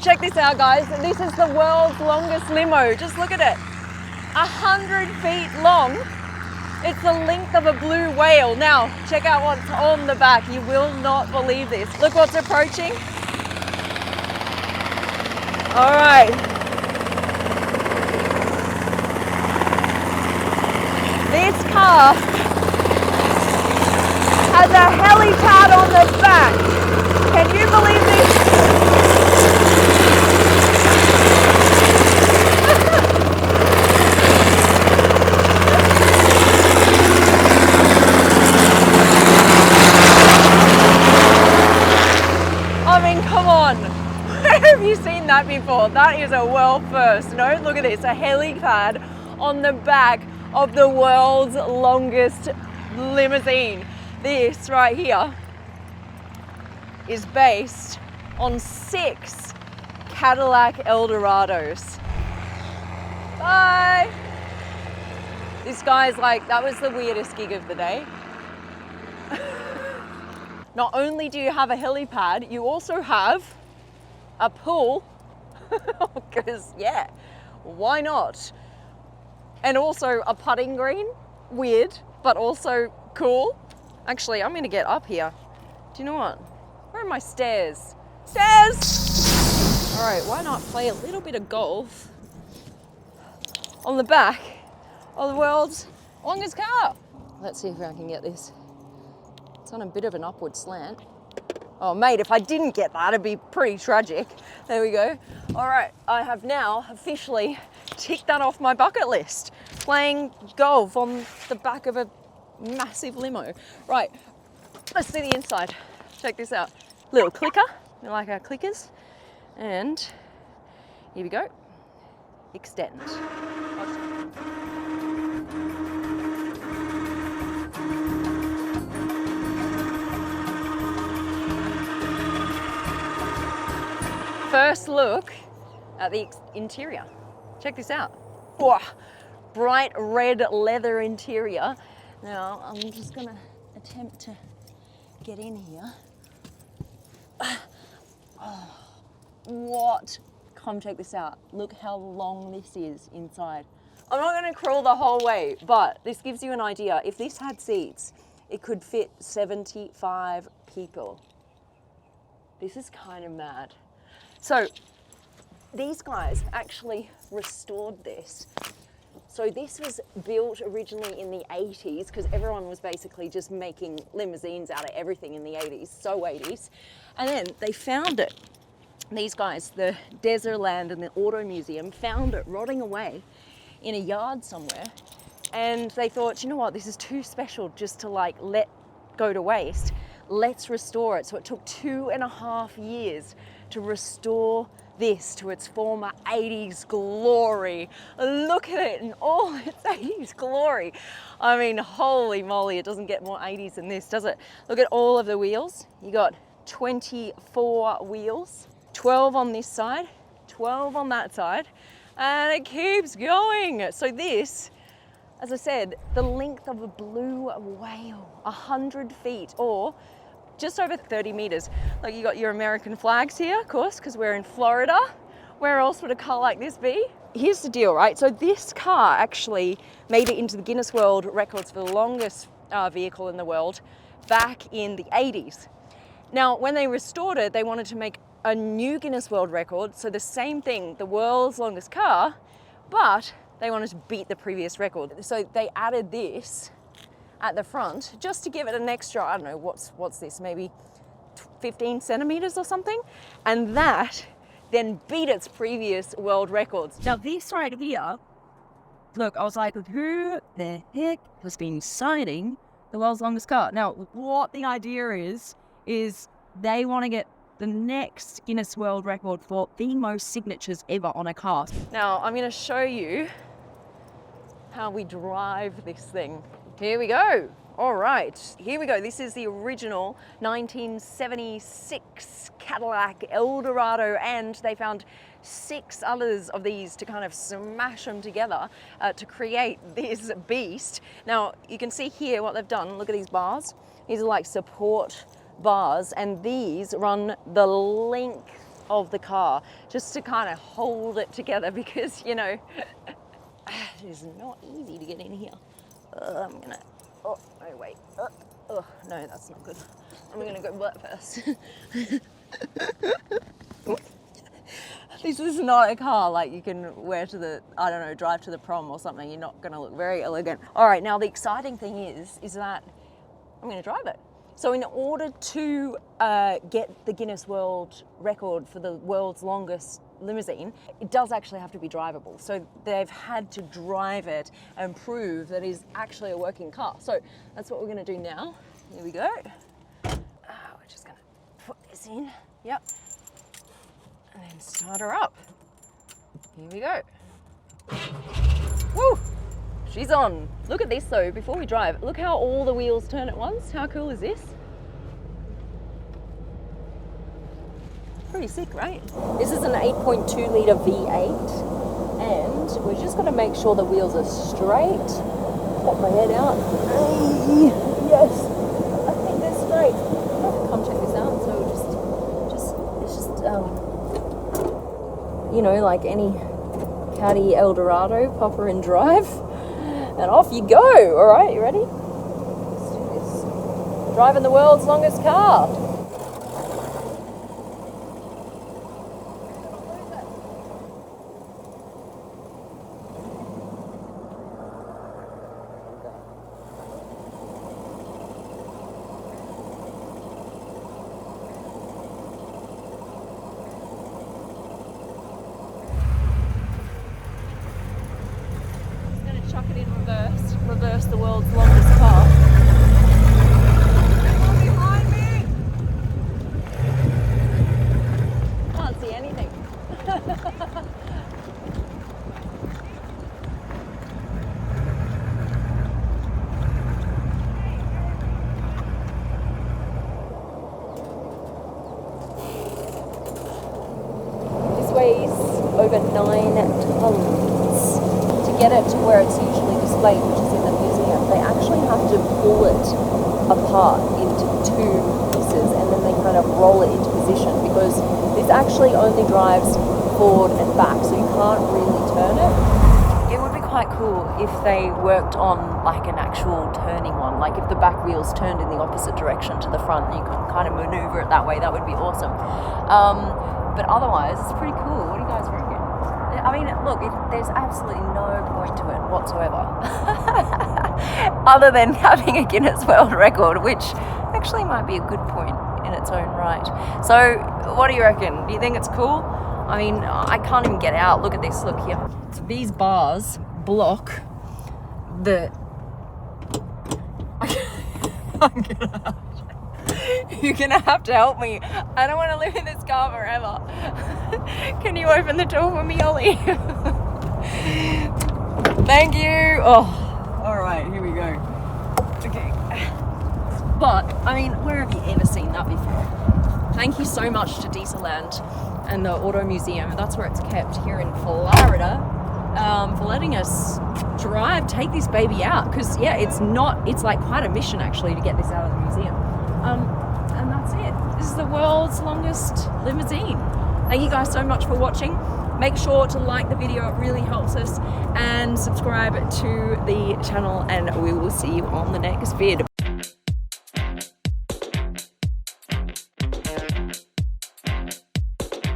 Check this out, guys. This is the world's longest limo. Just look at it. 100 feet long. It's the length of a blue whale. Now, check out what's on the back. You will not believe this. Look what's approaching. All right. This car has a helipad on the back. Can you believe this? I mean, come on. Where have you seen that before? That is a world first. No, look at this, a helipad on the back of the world's longest limousine. This right here is based on 6 Cadillac Eldorados. Bye. This guy's like, that was the weirdest gig of the day. Not only do you have a helipad, you also have a pool, because yeah, why not? And also a putting green, weird, but also cool. Actually, I'm gonna get up here. Do you know what? Where are my stairs? Stairs! All right, why not play a little bit of golf on the back of the world's longest car? Let's see if I can get this. It's on a bit of an upward slant. Oh mate, if I didn't get that, it'd be pretty tragic. There we go. All right, I have now officially ticked that off my bucket list. Playing golf on the back of a massive limo. Right, let's see the inside. Check this out. Little clicker, you like our clickers. And here we go, extend. First look at the interior. Check this out. Whoa, bright red leather interior. Now I'm just gonna attempt to get in here. Oh, what? Come check this out. Look how long this is inside. I'm not gonna crawl the whole way, but this gives you an idea. If this had seats, it could fit 75 people. This is kind of mad. So these guys actually restored this. So this was built originally in the 80s because everyone was basically just making limousines out of everything in the 80s, so 80s. And then they found it. These guys, the Dezerland and the Auto Museum, found it rotting away in a yard somewhere. And they thought, you know what, this is too special just to like let go to waste. Let's restore it. So it took 2.5 years to restore this to its former 80s glory. Look at it in all its 80s glory. I mean, holy moly, it doesn't get more 80s than this, does it? Look at all of the wheels. You got 24 wheels, 12 on this side, 12 on that side, and it keeps going. So this, as I said, the length of a blue whale, 100 feet, or just over 30 meters. Like, you got your American flags here, of course, because we're in Florida. Where else would a car like this be? Here's the deal, right? So this car actually made it into the Guinness World Records for the longest vehicle in the world back in the 80s. Now, when they restored it, they wanted to make a new Guinness World Record. So the same thing, the world's longest car, but they wanted to beat the previous record. So they added this at the front just to give it an extra, I don't know, what's this, maybe 15 centimeters or something, and that then beat its previous world records. Now this right here, look, I was like, who the heck has been signing the world's longest car? Now what the idea is they want to get the next Guinness World Record for the most signatures ever on a car. Now I'm going to show you how we drive this thing. Here we go. All right, here we go. This is the original 1976 Cadillac Eldorado, and they found 6 others of these to kind of smash them together to create this beast. Now, you can see here what they've done. Look at these bars. These are like support bars, and these run the length of the car just to kind of hold it together because, you know, it is not easy to get in here. I'm gonna, oh, no, wait. Oh, no, that's not good. I'm gonna go butt first. This is not a car like you can wear to the, I don't know, drive to the prom or something. You're not gonna look very elegant. All right, now the exciting thing is that I'm gonna drive it. So in order to get the Guinness World Record for the world's longest limousine, it does actually have to be drivable. So they've had to drive it and prove that it is actually a working car. So that's what we're gonna do now. Here we go. We're just gonna put this in, yep. And then start her up. Here we go. Woo! She's on. Look at this though, before we drive, look how all the wheels turn at once. How cool is this? Pretty sick, right? This is an 8.2 litre V8 and we're just gonna make sure the wheels are straight. Pop my head out. Hey, yes, I think they're straight. Come check this out. So it's just you know, like any Caddy Eldorado, pop her in drive. And off you go. All right, you ready? Let's do this. Driving the world's longest car. Chuck it in reverse the world's longest car. Come behind me! Can't see anything. This weighs over 9 tons. To get it to where it's usually displayed, which is in the museum, they actually have to pull it apart into 2 pieces and then they kind of roll it into position because this actually only drives forward and back, so you can't really turn it. It would be quite cool if they worked on like an actual turning one, like if the back wheels turned in the opposite direction to the front and you can kind of maneuver it that way. That would be awesome. But otherwise, it's pretty cool. What do you guys reckon? I mean, look, there's absolutely no point to it whatsoever, other than having a Guinness World Record, which actually might be a good point in its own right. So, what do you reckon? Do you think it's cool? I mean, I can't even get out. Look at this. Look here. So these bars block the. You're gonna have to help me. I don't want to live in this car forever. Can you open the door for me, Ollie? Thank you. Oh, all right, here we go. Okay. But, I mean, where have you ever seen that before? Thank you so much to Dezerland and the Auto Museum. That's where it's kept here in Florida. For letting us take this baby out. Because, yeah, it's like quite a mission, actually, to get this out of the museum. And that's it. This is the world's longest limousine. Thank you guys so much for watching. Make sure to like the video, it really helps us, and subscribe to the channel, and we will see you on the next vid.